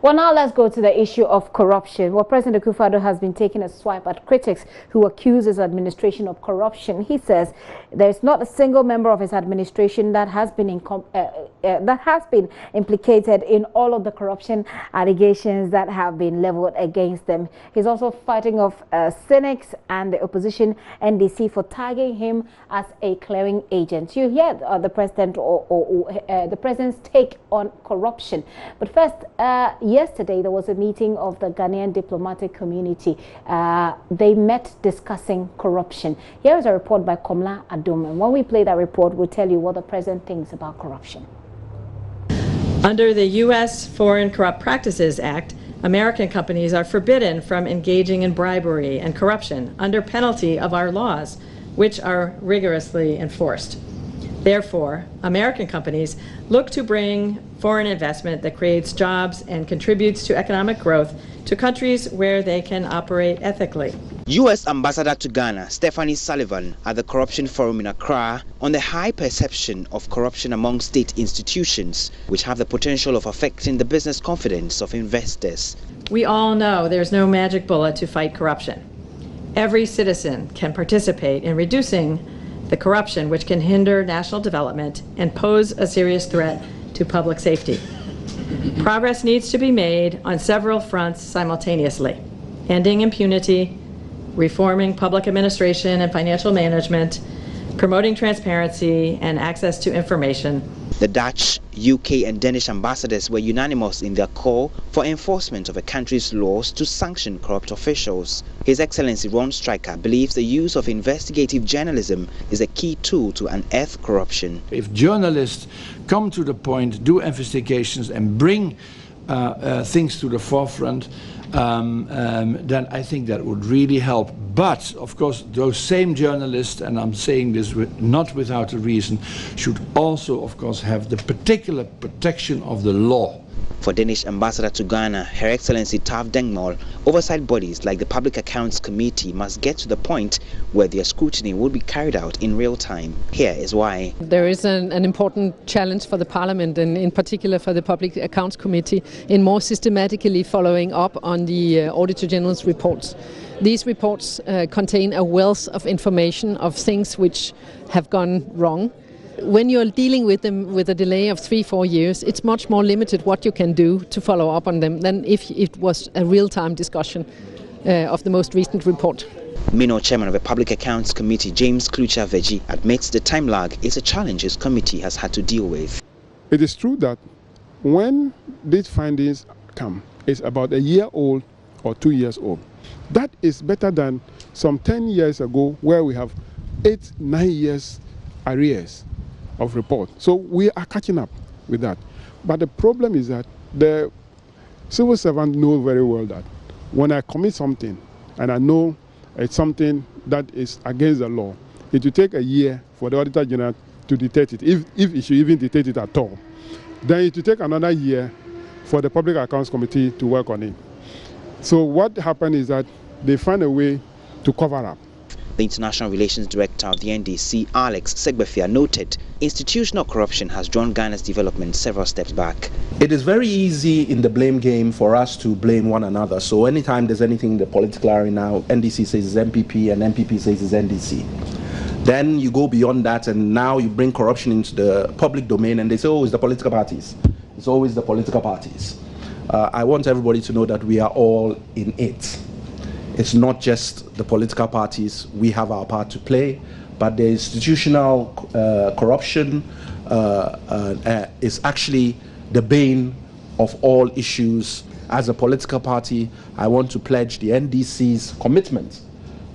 Well, now let's go to the issue of corruption. Well, Pres.Akufo Addo has been taking a swipe at critics who accuse his administration of corruption. He says there is not a single member of his administration that has been implicated in all of the corruption allegations that have been leveled against them. He's also fighting off cynics and the opposition NDC for tagging him as a clearing agent. You hear the president or the president's take on corruption. But first, yesterday there was a meeting of the Ghanaian diplomatic community. They met discussing corruption. Here is a report by Komla Adom, and when we play that report, we'll tell you what the president thinks about corruption. Under the U.S. Foreign Corrupt Practices Act, American companies are forbidden from engaging in bribery and corruption under penalty of our laws, which are rigorously enforced. Therefore, American companies look to bring foreign investment that creates jobs and contributes to economic growth to countries where they can operate ethically. U.S. Ambassador to Ghana, Stephanie Sullivan, at the Corruption Forum in Accra on the high perception of corruption among state institutions, which have the potential of affecting the business confidence of investors. We all know there's no magic bullet to fight corruption. Every citizen can participate in reducing the corruption which can hinder national development and pose a serious threat to public safety. Progress needs to be made on several fronts simultaneously: ending impunity, reforming public administration and financial management, promoting transparency and access to information. The Dutch, UK and Danish ambassadors were unanimous in their call for enforcement of a country's laws to sanction corrupt officials. His Excellency Ron Stryker believes the use of investigative journalism is a key tool to unearth corruption. If journalists come to the point, do investigations and bring things to the forefront, then I think that would really help. But, of course, those same journalists, and I'm saying this not without a reason, should also, of course, have the particular protection of the law. For Danish Ambassador to Ghana, Her Excellency Tav Dengmol, oversight bodies like the Public Accounts Committee must get to the point where their scrutiny will be carried out in real time. Here is why. There is an important challenge for the Parliament, and in particular for the Public Accounts Committee, in more systematically following up on the Auditor General's reports. These reports contain a wealth of information of things which have gone wrong. When you're dealing with them with a delay of 3-4 years, it's much more limited what you can do to follow up on them than if it was a real-time discussion of the most recent report. Minor Chairman of the Public Accounts Committee, James Klucha-Veji, admits the time lag is a challenge his committee has had to deal with. It is true that when these findings come, it's about a year old or 2 years old. That is better than some 10 years ago where we have 8-9 years arrears of report. So we are catching up with that. But the problem is that the civil servant knows very well that when I commit something and I know it's something that is against the law, it will take a year for the Auditor General to detect it, if it should even detect it at all. Then it will take another year for the Public Accounts Committee to work on it. So what happened is that they find a way to cover up. The International Relations Director of the NDC, Alex Segbefia, noted institutional corruption has drawn Ghana's development several steps back. It is very easy in the blame game for us to blame one another. So anytime there's anything in the political arena, NDC says it's MPP and MPP says it's NDC. Then you go beyond that and now you bring corruption into the public domain and they say, oh, it's the political parties. It's always the political parties. I want everybody to know that we are all in it. It's not just the political parties. We have our part to play, but the institutional corruption is actually the bane of all issues. As a political party, I want to pledge the NDC's commitment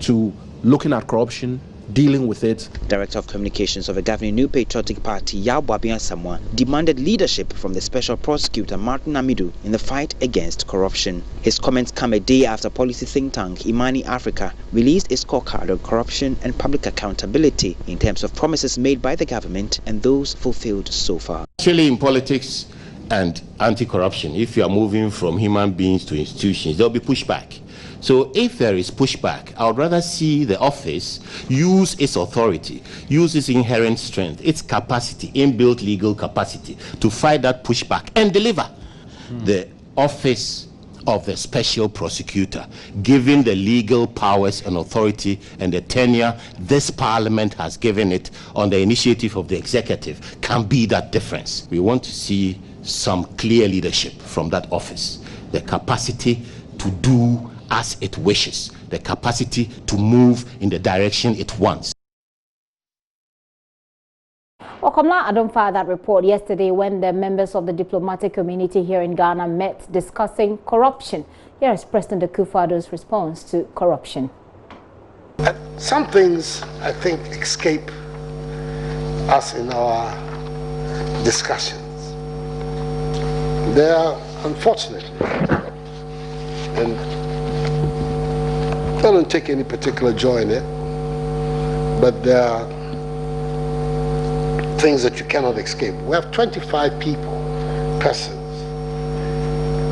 to looking at corruption, dealing with it. Director of Communications of the governing New Patriotic Party, Yao Samoa, demanded leadership from the Special Prosecutor Martin Amidu in the fight against corruption. His comments come a day after policy think tank Imani Africa released a scorecard on corruption and public accountability in terms of promises made by the government and those fulfilled so far. Actually, in politics and anti-corruption, if you are moving from human beings to institutions, there will be pushback. So if there is pushback, I would rather see the office use its authority, use its inherent strength, its capacity, inbuilt legal capacity to fight that pushback and deliver. The office of the special prosecutor, given the legal powers and authority and the tenure this parliament has given it on the initiative of the executive, can be that difference. We want to see some clear leadership from that office, the capacity to do as it wishes, the capacity to move in the direction it wants. Okomla Addo filed that report yesterday when the members of the diplomatic community here in Ghana met discussing corruption. Here is Pres.Akufo Addo's response to corruption. Some things, I think, escape us in our discussions. They are, unfortunately, and I don't take any particular joy in it, but there are things that you cannot escape. We have 25 persons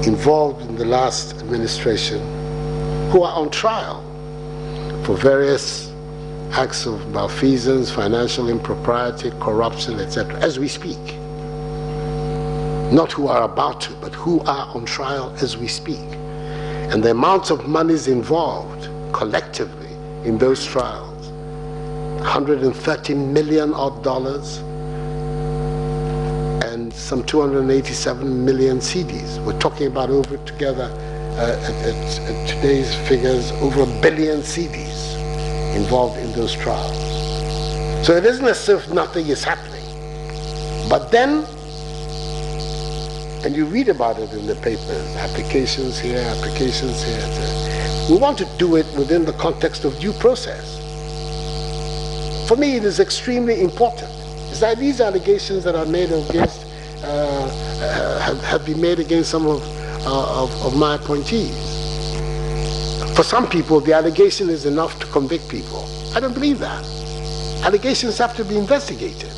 involved in the last administration who are on trial for various acts of malfeasance, financial impropriety, corruption, etc., as we speak. Not who are about to, but who are on trial as we speak. And the amounts of monies involved collectively in those trials, $130 million and some 287 million CDs. We're talking about over together at today's figures, over 1 billion CDs involved in those trials. So it isn't as if nothing is happening. But then, and you read about it in the papers, applications here, applications here. We want to do it within the context of due process. For me, it is extremely important. It's that these allegations that are made against, have been made against some of my appointees. For some people, the allegation is enough to convict people. I don't believe that. Allegations have to be investigated.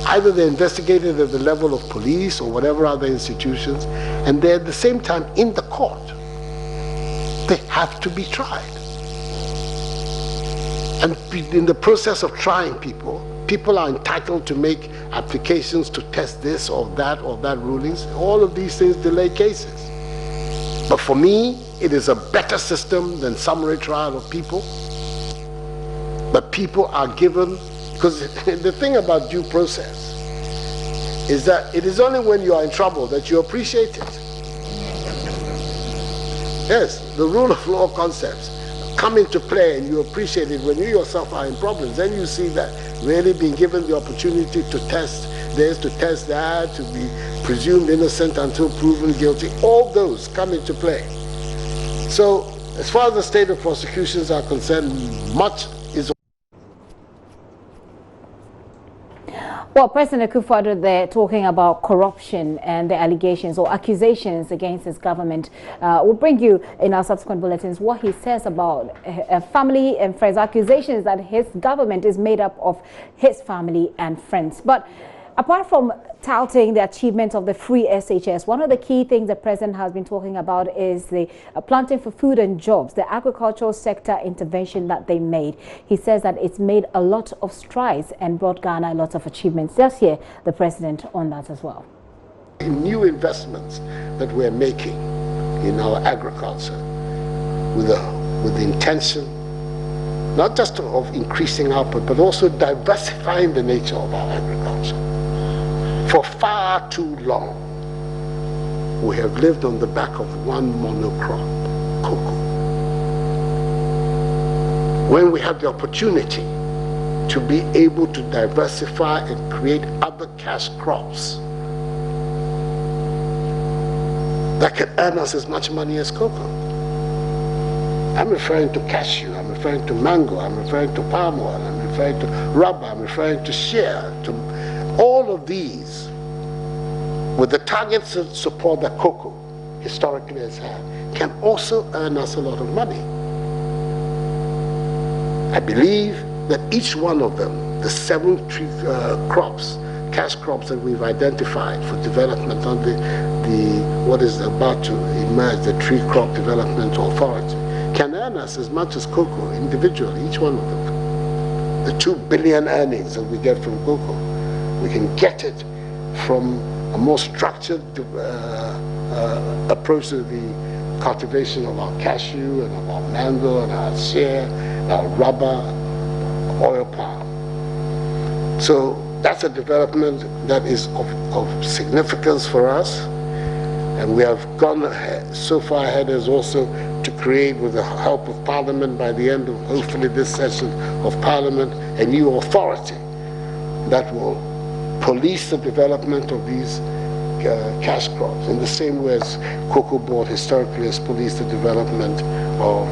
Either they're investigated at the level of police or whatever other institutions, and they're at the same time in the court. They have to be tried. And in the process of trying people, people are entitled to make applications to test this or that rulings. All of these things delay cases. But for me, it is a better system than summary trial of people. But people are given, because the thing about due process is that it is only when you are in trouble that you appreciate it. Yes, the rule of law concepts come into play and you appreciate it when you yourself are in problems. Then you see that really being given the opportunity to test this, to test that, to be presumed innocent until proven guilty, all those come into play. So as far as the state of prosecutions are concerned, much is. Well, Pres.Akufo Addo, they're talking about corruption and the allegations or accusations against his government. We'll bring you in our subsequent bulletins what he says about family and friends, accusations that his government is made up of his family and friends. But apart from touting the achievement of the free SHS, one of the key things the president has been talking about is the planting for food and jobs, the agricultural sector intervention that they made. He says that it's made a lot of strides and brought Ghana a lot of achievements. Let's hear the president on that as well. New investments that we're making in our agriculture with the intention not just of increasing output, but also diversifying the nature of our agriculture. For far too long, we have lived on the back of one monocrop, cocoa. When we have the opportunity to be able to diversify and create other cash crops that can earn us as much money as cocoa. I'm referring to cashew, I'm referring to mango, I'm referring to palm oil, I'm referring to rubber, I'm referring to shea, to all of these, with the targets of support that cocoa historically has had, can also earn us a lot of money. I believe that each one of them, the 7 crops, cash crops that we've identified for development on what is about to emerge, the Tree Crop Development Authority, can earn us as much as cocoa individually, each one of them. The 2 billion earnings that we get from cocoa, we can get it from a more structured approach to the cultivation of our cashew and of our mango and our shea, our rubber, oil palm. So that's a development that is of significance for us, and we have gone ahead, so far ahead as also to create, with the help of Parliament by the end of hopefully this session of Parliament, a new authority that will police the development of these cash crops in the same way as Cocoa Board historically has policed the development of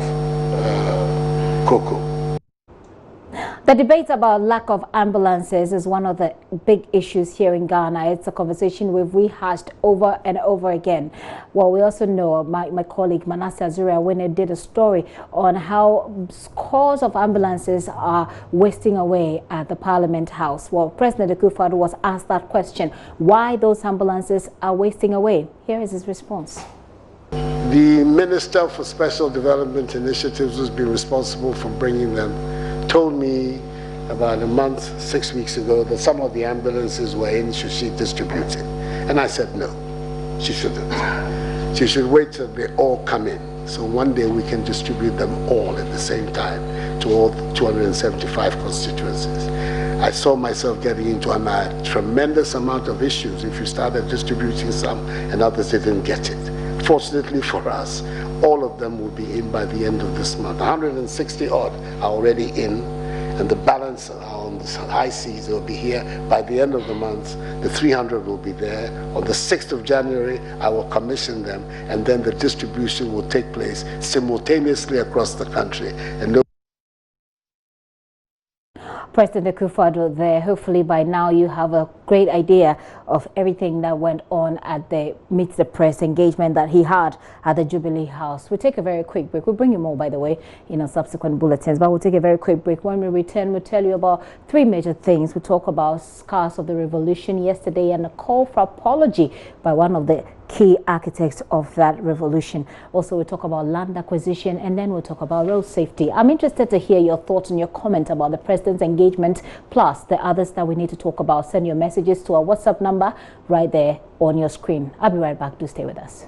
cocoa. The debate about lack of ambulances is one of the big issues here in Ghana. It's a conversation we've rehashed over and over again. Well, we also know my colleague Manasseh Azuria, when he did a story on how scores of ambulances are wasting away at the Parliament House. Well, Pres.Akufo Addo was asked that question, why those ambulances are wasting away. Here is his response. The Minister for Special Development Initiatives, who's been responsible for bringing them, told me about a month, 6 weeks ago, that some of the ambulances were in, should she distribute it? And I said no, she shouldn't. She should wait till they all come in. So one day we can distribute them all at the same time to all 275 constituencies. I saw myself getting into a tremendous amount of issues if you started distributing some and others didn't get it. Fortunately for us, all of them will be in by the end of this month. 160 odd are already in, and the balance on the high seas will be here by the end of the month. The 300 will be there. On the 6th of January, I will commission them, and then the distribution will take place simultaneously across the country. And Pres.Akufo Addo there. Hopefully by now you have a great idea of everything that went on at the Meet the Press engagement that he had at the Jubilee House. We'll take a very quick break. We'll bring you more, by the way, in our subsequent bulletins, but we'll take a very quick break. When we return, we'll tell you about three major things. We'll talk about scars of the revolution yesterday and a call for apology by one of the key architects of that revolution. Also, we'll talk about land acquisition, and then we'll talk about road safety. I'm interested to hear your thoughts and your comment about the president's engagement, plus the others that we need to talk about. Send your messages to our WhatsApp number right there on your screen. I'll be right back. Do stay with us.